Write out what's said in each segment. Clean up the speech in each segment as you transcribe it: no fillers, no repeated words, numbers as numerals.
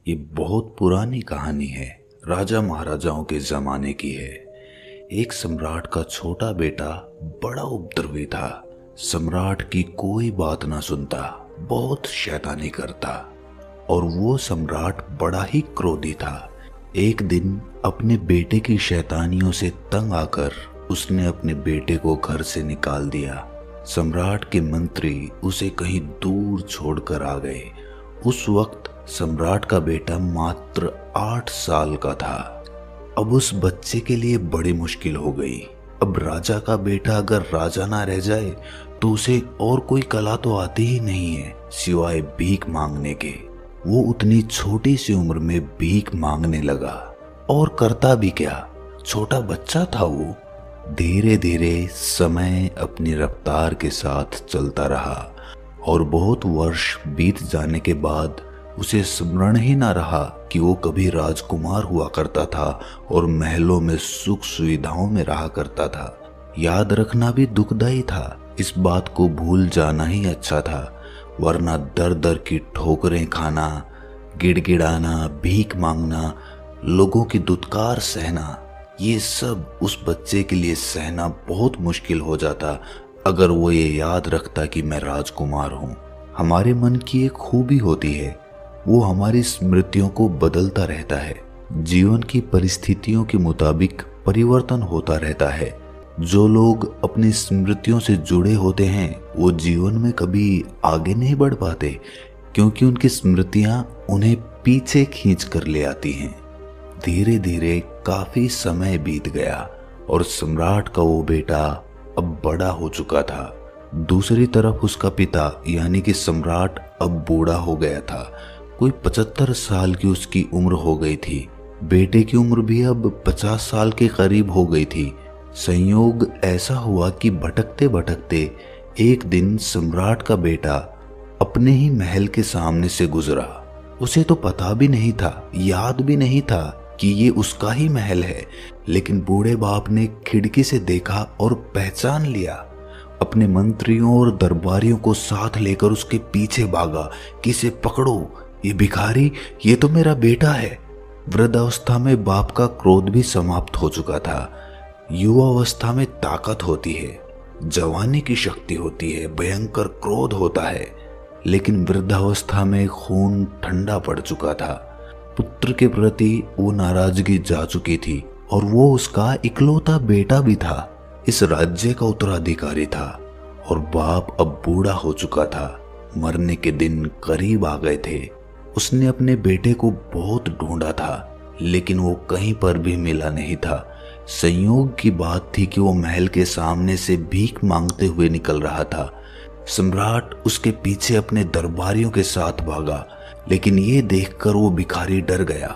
ये बहुत पुरानी कहानी है। राजा महाराजाओं के जमाने की है। एक सम्राट का छोटा बेटा बड़ा उपद्रवी था। सम्राट की कोई बात ना सुनता, बहुत शैतानी करता और वो सम्राट बड़ा ही क्रोधी था। एक दिन अपने बेटे की शैतानियों से तंग आकर उसने अपने बेटे को घर से निकाल दिया। सम्राट के मंत्री उसे कहीं दूर छोड़कर आ गए। उस वक्त सम्राट का बेटा मात्र 8 साल का था। अब उस बच्चे के लिए बड़ी मुश्किल हो गई। अब राजा का बेटा अगर राजा ना रह जाए तो उसे और कोई कला तो आती ही नहीं है सिवाय भीख मांगने के। वो उतनी छोटी सी उम्र में भीख मांगने लगा और करता भी क्या, छोटा बच्चा था वो। धीरे धीरे समय अपनी रफ्तार के साथ चलता रहा और बहुत वर्ष बीत जाने के बाद उसे स्मरण ही ना रहा कि वो कभी राजकुमार हुआ करता था और महलों में सुख सुविधाओं में रहा करता था। याद रखना भी दुखदाई था, इस बात को भूल जाना ही अच्छा था, वरना दर दर की ठोकरें खाना, गिड़गिड़ाना, भीख मांगना, लोगों की दुत्कार सहना, ये सब उस बच्चे के लिए सहना बहुत मुश्किल हो जाता अगर वो ये याद रखता कि मैं राजकुमार हूँ। हमारे मन की एक खूबी होती है, वो हमारी स्मृतियों को बदलता रहता है। जीवन की परिस्थितियों के मुताबिक परिवर्तन होता रहता है। जो लोग अपनी स्मृतियों से जुड़े होते हैं वो जीवन में कभी आगे नहीं बढ़ पाते, क्योंकि उनकी स्मृतियां उन्हें पीछे खींच कर ले आती हैं। धीरे धीरे काफी समय बीत गया और सम्राट का वो बेटा अब बड़ा हो चुका था। दूसरी तरफ उसका पिता यानी कि सम्राट अब बूढ़ा हो गया था। कोई 75 साल की उसकी उम्र हो गई थी। बेटे की उम्र भी अब 50 साल के करीब हो गई थी। संयोग ऐसा हुआ कि भटकते भटकते एक दिन सम्राट का बेटा अपने ही महल के सामने से गुजरा। उसे तो पता भी नहीं था, याद भी नहीं था कि ये उसका ही महल है, लेकिन बूढ़े बाप ने खिड़की से देखा और पहचान लिया। अपने मंत्रियों और दरबारियों को साथ लेकर उसके पीछे भागा कि इसे पकड़ो, ये भिखारी, ये तो मेरा बेटा है। वृद्धावस्था में बाप का क्रोध भी समाप्त हो चुका था। युवावस्था में ताकत होती है, जवानी की शक्ति होती है, भयंकर क्रोध होता है, लेकिन वृद्धावस्था में खून ठंडा पड़ चुका था। पुत्र के प्रति वो नाराजगी जा चुकी थी और वो उसका इकलौता बेटा भी था, इस राज्य का उत्तराधिकारी था और बाप अब बूढ़ा हो चुका था। मरने के दिन करीब आ गए थे। उसने अपने बेटे को बहुत ढूंढा था, लेकिन वो कहीं पर भी मिला नहीं था। संयोग की बात थी कि वो महल के सामने से भीख मांगते हुए निकल रहा था। सम्राट उसके पीछे अपने दरबारियों के साथ भागा, लेकिन ये देखकर वो भिखारी डर गया।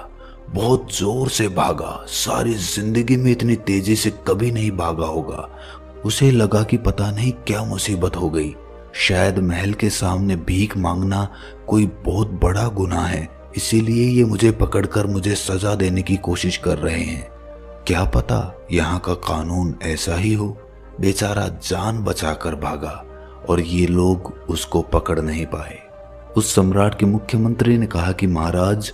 बहुत जोर से भागा, सारी जिंदगी में इतनी तेजी से कभी नहीं भागा होगा। उसे लगा कि पता नहीं क्या मुसीबत हो गई, शायद महल के सामने भीख मांगना कोई बहुत बड़ा गुनाह है, इसीलिए ये मुझे पकड़कर मुझे सजा देने की कोशिश कर रहे हैं। क्या पता यहाँ का कानून ऐसा ही हो। बेचारा जान बचाकर भागा और ये लोग उसको पकड़ नहीं पाए। उस सम्राट के मुख्यमंत्री ने कहा कि महाराज,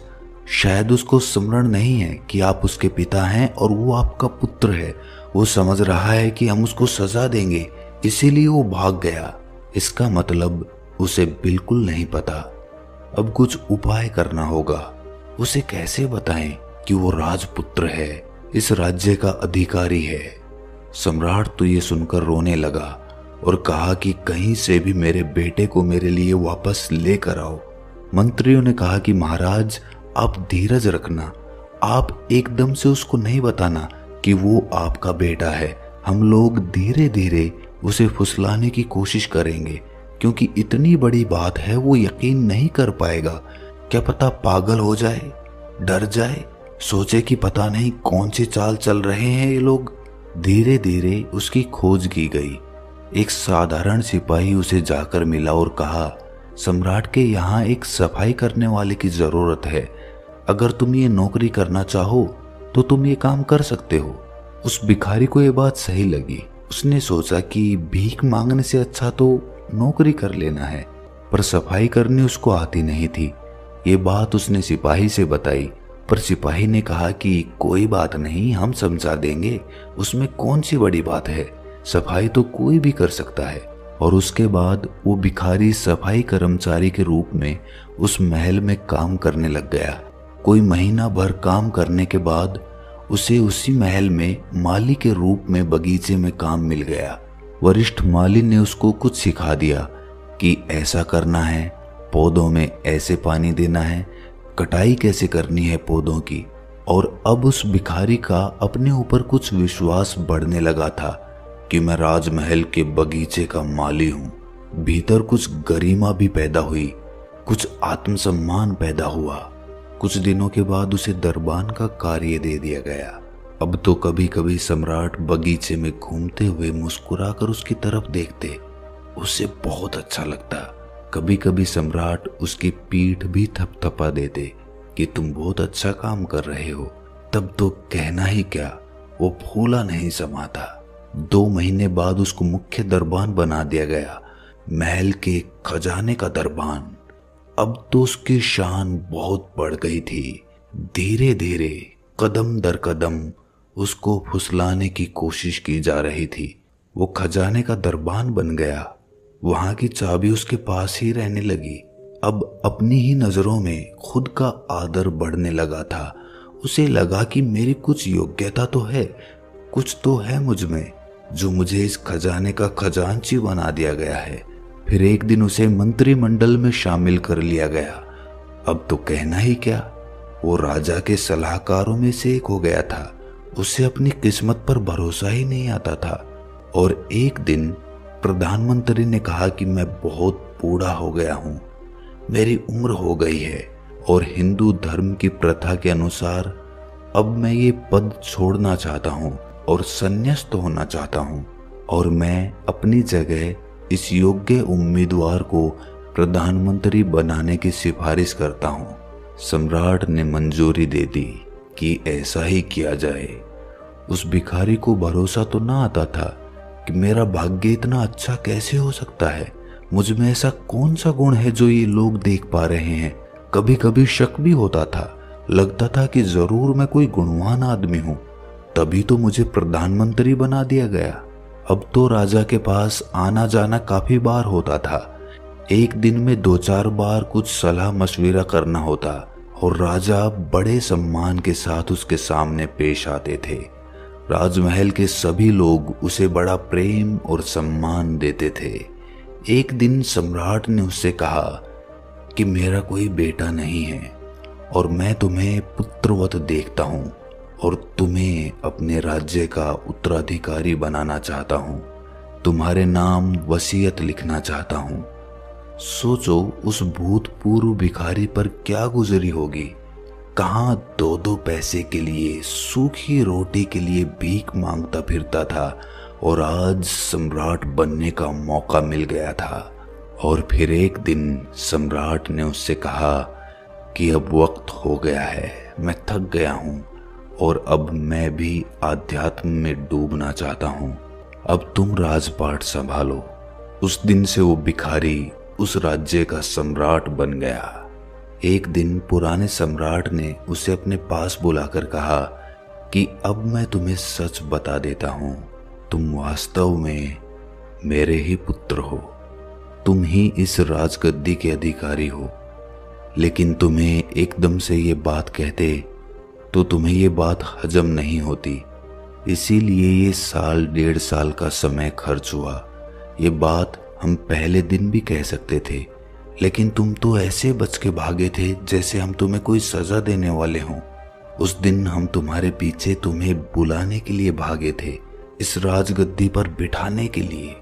शायद उसको स्मरण नहीं है कि आप उसके पिता हैं और वो आपका पुत्र है। वो समझ रहा है कि हम उसको सजा देंगे, इसीलिए वो भाग गया। इसका मतलब उसे बिल्कुल नहीं पता। अब कुछ उपाय करना होगा। उसे कैसे बताएं कि वो राजपुत्र है, इस राज्य का अधिकारी है। सम्राट तो ये सुनकर रोने लगा और कहा कि कहीं से भी मेरे बेटे को मेरे लिए वापस लेकर आओ। मंत्रियों ने कहा कि महाराज, आप धीरज रखना, आप एकदम से उसको नहीं बताना कि वो आपका बेटा है। हम लोग धीरे धीरे उसे फुसलाने की कोशिश करेंगे, क्योंकि इतनी बड़ी बात है, वो यकीन नहीं कर पाएगा। क्या पता पागल हो जाए, डर जाए, सोचे कि पता नहीं कौन सी चाल चल रहे हैं ये लोग। धीरे धीरे उसकी खोज की गई। एक साधारण सिपाही उसे जाकर मिला और कहा, सम्राट के यहाँ एक सफाई करने वाले की जरूरत है। अगर तुम ये नौकरी करना चाहो तो तुम ये काम कर सकते हो। उस भिखारी को ये बात सही लगी। उसने सोचा कि भीख मांगने से अच्छा तो नौकरी कर लेना है, पर सफाई करनी उसको आती नहीं थी। ये बात उसने सिपाही से बताई, पर सिपाही ने कहा कि कोई बात नहीं, हम समझा देंगे, उसमें कौन सी बड़ी बात है, सफाई तो कोई भी कर सकता है। और उसके बाद वो भिखारी सफाई कर्मचारी के रूप में उस महल में काम करने लग गया। कोई महीना भर काम करने के बाद उसे उसी महल में माली के रूप में बगीचे में काम मिल गया। वरिष्ठ माली ने उसको कुछ सिखा दिया कि ऐसा करना है, पौधों में ऐसे पानी देना है, कटाई कैसे करनी है पौधों की। और अब उस भिखारी का अपने ऊपर कुछ विश्वास बढ़ने लगा था कि मैं राजमहल के बगीचे का माली हूं। भीतर कुछ गरिमा भी पैदा हुई, कुछ आत्मसम्मान पैदा हुआ। कुछ दिनों के बाद उसे दरबान का कार्य दे दिया गया। अब तो कभी कभी सम्राट बगीचे में घूमते हुए मुस्कुराकर उसकी तरफ देखते, उसे बहुत अच्छा लगता। कभी कभी सम्राट उसकी पीठ भी थपथपा देते कि तुम बहुत अच्छा काम कर रहे हो। तब तो कहना ही क्या, वो फूला नहीं समाता। 2 महीने बाद उसको मुख्य दरबान बना दिया गया, महल के खजाने का दरबान। अब तो उसकी शान बहुत बढ़ गई थी। धीरे धीरे, कदम दर कदम उसको फुसलाने की कोशिश की जा रही थी। वो खजाने का दरबान बन गया, वहां की चाबी उसके पास ही रहने लगी। अब अपनी ही नजरों में खुद का आदर बढ़ने लगा था। उसे लगा कि मेरी कुछ योग्यता तो है, कुछ तो है मुझ में, जो मुझे इस खजाने का खजांची बना दिया गया है। फिर एक दिन उसे मंत्रिमंडल में शामिल कर लिया गया। अब तो कहना ही क्या, वो राजा के सलाहकारों में से एक हो गया था। उसे अपनी किस्मत पर भरोसा ही नहीं आता था। और एक दिन प्रधानमंत्री ने कहा कि मैं बहुत बूढ़ा हो गया हूँ, मेरी उम्र हो गई है और हिंदू धर्म की प्रथा के अनुसार अब मैं ये पद छोड़ना चाहता हूँ और संन्यास्त होना चाहता हूँ, और मैं अपनी जगह इस योग्य उम्मीदवार को प्रधानमंत्री बनाने की सिफारिश करता हूँ। सम्राट ने मंजूरी दे दी कि ऐसा ही किया जाए। उस भिखारी को भरोसा तो ना आता था कि मेरा भाग्य इतना अच्छा कैसे हो सकता है, मुझ में ऐसा कौन सा गुण है जो ये लोग देख पा रहे हैं। कभी कभी शक भी होता था, लगता था कि जरूर मैं कोई गुणवान आदमी हूँ, तभी तो मुझे प्रधानमंत्री बना दिया गया। अब तो राजा के पास आना जाना काफी बार होता था। एक दिन में 2-4 बार कुछ सलाह मशविरा करना होता और राजा बड़े सम्मान के साथ उसके सामने पेश आते थे। राजमहल के सभी लोग उसे बड़ा प्रेम और सम्मान देते थे। एक दिन सम्राट ने उससे कहा कि मेरा कोई बेटा नहीं है और मैं तुम्हें पुत्रवत देखता हूँ और तुम्हें अपने राज्य का उत्तराधिकारी बनाना चाहता हूँ। तुम्हारे नाम वसीयत लिखना चाहता हूँ। सोचो उस भूतपूर्व भिखारी पर क्या गुजरी होगी। कहाँ 2-2 पैसे के लिए, सूखी रोटी के लिए भीख मांगता फिरता था और आज सम्राट बनने का मौका मिल गया था। और फिर एक दिन सम्राट ने उससे कहा कि अब वक्त हो गया है, मैं थक गया हूँ और अब मैं भी आध्यात्म में डूबना चाहता हूँ, अब तुम राजपाट संभालो। उस दिन से वो भिखारी उस राज्य का सम्राट बन गया। एक दिन पुराने सम्राट ने उसे अपने पास बुलाकर कहा कि अब मैं तुम्हें सच बता देता हूँ, तुम वास्तव में मेरे ही पुत्र हो, तुम ही इस राजगद्दी के अधिकारी हो। लेकिन तुम्हें एकदम से ये बात कहते तो तुम्हें ये बात हजम नहीं होती, इसीलिए ये 1.5 साल का समय खर्च हुआ। ये बात हम पहले दिन भी कह सकते थे, लेकिन तुम तो ऐसे बच के भागे थे जैसे हम तुम्हें कोई सजा देने वाले हों। उस दिन हम तुम्हारे पीछे तुम्हें बुलाने के लिए भागे थे, इस राजगद्दी पर बिठाने के लिए।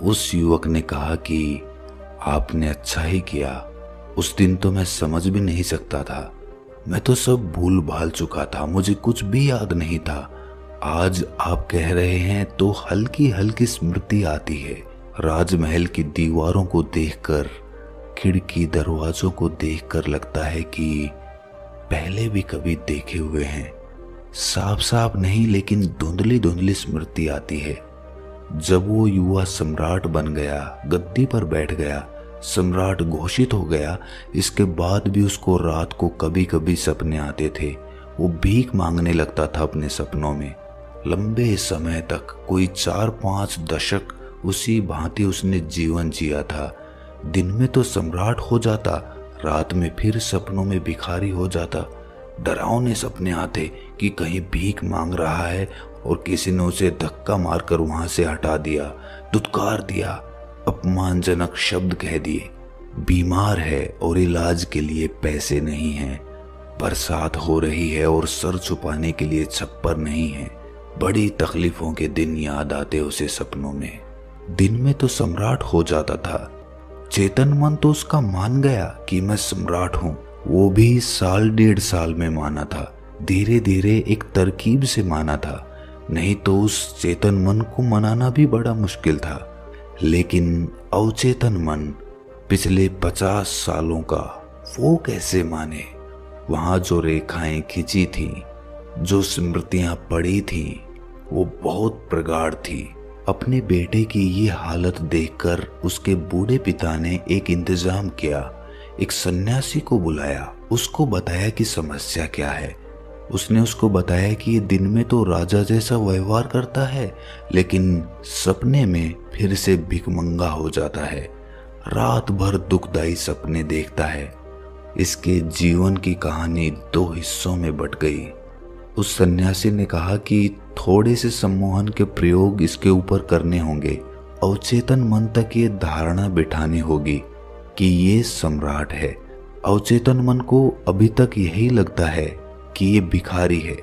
उस युवक ने कहा कि आपने अच्छा ही किया। उस दिन तो मैं समझ भी नहीं सकता था, मैं तो सब भूल भाल चुका था, मुझे कुछ भी याद नहीं था। आज आप कह रहे हैं तो हल्की हल्की स्मृति आती है। राजमहल की दीवारों को देखकर, खिड़की दरवाजों को देखकर लगता है कि पहले भी कभी देखे हुए हैं। साफ साफ नहीं लेकिन धुंधली धुंधली स्मृति आती है। जब वो युवा सम्राट बन गया, गद्दी पर बैठ गया, सम्राट घोषित हो गया। इसके बाद भी उसको रात को कभी कभी सपने आते थे। वो भीख मांगने लगता था अपने सपनों में। लंबे समय तक, कोई 4-5 दशक उसी भांति उसने जीवन जिया था। दिन में तो सम्राट हो जाता, रात में फिर सपनों में भिखारी हो जाता। डरावने सपने आते कि कहीं भीख मांग रहा है और किसी ने उसे धक्का मारकर वहां से हटा दिया, दुत्कार दिया, अपमानजनक शब्द कह दिए, बीमार है और इलाज के लिए पैसे नहीं हैं, बरसात हो रही है और सर छुपाने के लिए छप्पर नहीं है। बड़ी तकलीफों के दिन याद आते उसे सपनों में। दिन में तो सम्राट हो जाता था। चेतन मन तो उसका मान गया कि मैं सम्राट हूं। वो भी 1.5 साल में माना था। धीरे धीरे एक तरकीब से माना था, नहीं तो उस चेतन मन को मनाना भी बड़ा मुश्किल था। लेकिन अवचेतन मन पिछले 50 सालों का वो कैसे माने। वहां जो रेखाएं खिंची थी, जो स्मृतियां पड़ी थी, वो बहुत प्रगाढ़ थी। अपने बेटे की ये हालत देखकर उसके बूढ़े पिता ने एक इंतजाम किया। एक सन्यासी को बुलाया, उसको बताया कि समस्या क्या है। उसने उसको बताया कि ये दिन में तो राजा जैसा व्यवहार करता है, लेकिन सपने में फिर से भिखमंगा हो जाता है। रात भर दुखदाई सपने देखता है। इसके जीवन की कहानी 2 हिस्सों में बट गई। उस सन्यासी ने कहा कि थोड़े से सम्मोहन के प्रयोग इसके ऊपर करने होंगे। अवचेतन मन तक ये धारणा बिठानी होगी कि ये सम्राट है। अवचेतन मन को अभी तक यही लगता है कि ये भिखारी है।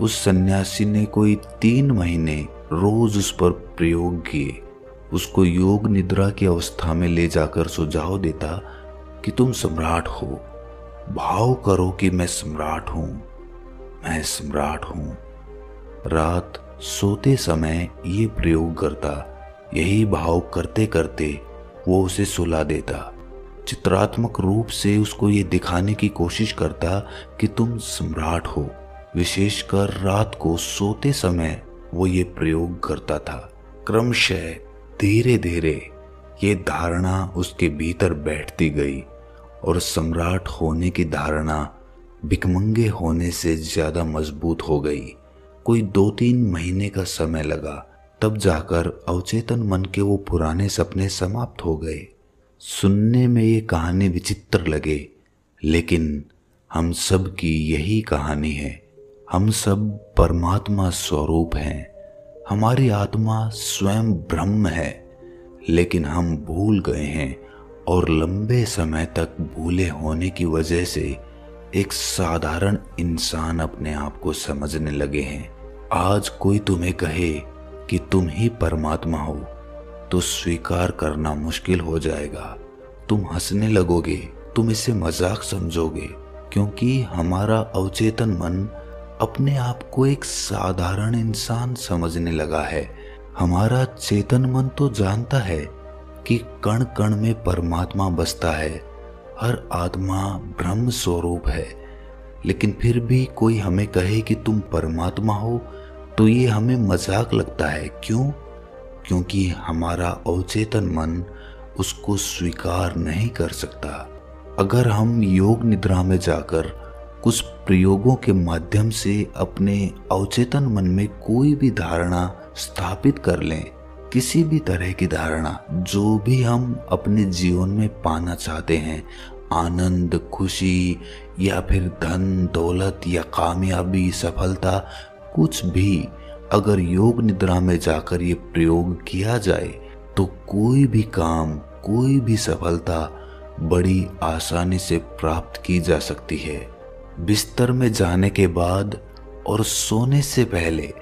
उस सन्यासी ने कोई 3 महीने रोज उस पर प्रयोग किए। उसको योग निद्रा की अवस्था में ले जाकर सुझाव देता कि तुम सम्राट हो, भाव करो कि मैं सम्राट हूं, मैं सम्राट हूं। रात सोते समय ये प्रयोग करता। यही भाव करते करते वो उसे सुला देता। चित्रात्मक रूप से उसको ये दिखाने की कोशिश करता कि तुम सम्राट हो। विशेषकर रात को सोते समय वो ये प्रयोग करता था। क्रमशः धीरे धीरे ये धारणा उसके भीतर बैठती गई और सम्राट होने की धारणा भिखमंगे होने से ज्यादा मजबूत हो गई। कोई 2-3 महीने का समय लगा, तब जाकर अवचेतन मन के वो पुराने सपने समाप्त हो गए। सुनने में ये कहानी विचित्र लगे, लेकिन हम सब की यही कहानी है। हम सब परमात्मा स्वरूप हैं। हमारी आत्मा स्वयं ब्रह्म है, लेकिन हम भूल गए हैं और लंबे समय तक भूले होने की वजह से एक साधारण इंसान अपने आप को समझने लगे हैं। आज कोई तुम्हें कहे कि तुम ही परमात्मा हो तो स्वीकार करना मुश्किल हो जाएगा। तुम हंसने लगोगे, तुम इसे मजाक समझोगे, क्योंकि हमारा अवचेतन मन अपने आप को एक साधारण इंसान समझने लगा है। हमारा चेतन मन तो जानता है कि कण कण में परमात्मा बसता है, हर आत्मा ब्रह्म स्वरूप है। लेकिन फिर भी कोई हमें कहे कि तुम परमात्मा हो तो ये हमें मजाक लगता है। क्यों? क्योंकि हमारा अवचेतन मन उसको स्वीकार नहीं कर सकता। अगर हम योग निद्रा में जाकर कुछ प्रयोगों के माध्यम से अपने अवचेतन मन में कोई भी धारणा स्थापित कर लें, किसी भी तरह की धारणा, जो भी हम अपने जीवन में पाना चाहते हैं, आनंद, खुशी या फिर धन दौलत या कामयाबी, सफलता, कुछ भी, अगर योग निद्रा में जाकर ये प्रयोग किया जाए तो कोई भी काम, कोई भी सफलता बड़ी आसानी से प्राप्त की जा सकती है। बिस्तर में जाने के बाद और सोने से पहले,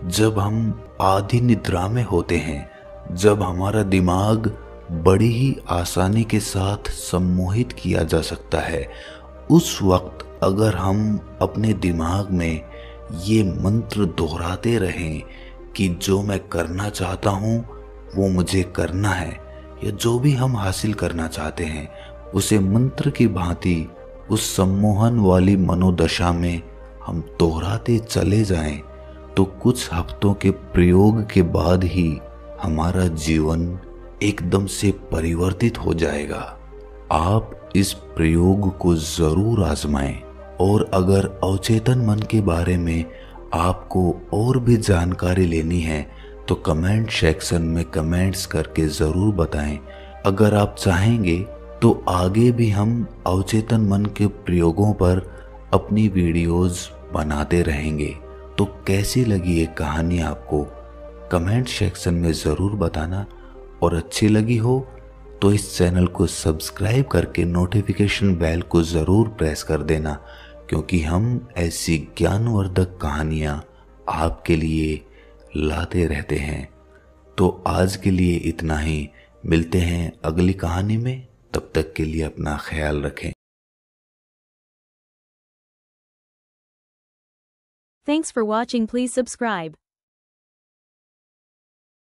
जब हम आधी निद्रा में होते हैं, जब हमारा दिमाग बड़ी ही आसानी के साथ सम्मोहित किया जा सकता है, उस वक्त अगर हम अपने दिमाग में ये मंत्र दोहराते रहें कि जो मैं करना चाहता हूँ वो मुझे करना है, या जो भी हम हासिल करना चाहते हैं उसे मंत्र की भांति उस सम्मोहन वाली मनोदशा में हम दोहराते चले जाएं, तो कुछ हफ्तों के प्रयोग के बाद ही हमारा जीवन एकदम से परिवर्तित हो जाएगा। आप इस प्रयोग को जरूर आजमाएं और अगर अवचेतन मन के बारे में आपको और भी जानकारी लेनी है तो कमेंट सेक्शन में कमेंट्स करके ज़रूर बताएं। अगर आप चाहेंगे तो आगे भी हम अवचेतन मन के प्रयोगों पर अपनी वीडियोस बनाते रहेंगे। तो कैसी लगी ये कहानी आपको कमेंट सेक्शन में ज़रूर बताना, और अच्छी लगी हो तो इस चैनल को सब्सक्राइब करके नोटिफिकेशन बेल को ज़रूर प्रेस कर देना, क्योंकि हम ऐसी ज्ञानवर्धक कहानियाँ आपके लिए लाते रहते हैं। तो आज के लिए इतना ही, मिलते हैं अगली कहानी में। तब तक के लिए अपना ख्याल रखें। Thanks for watching. Please subscribe.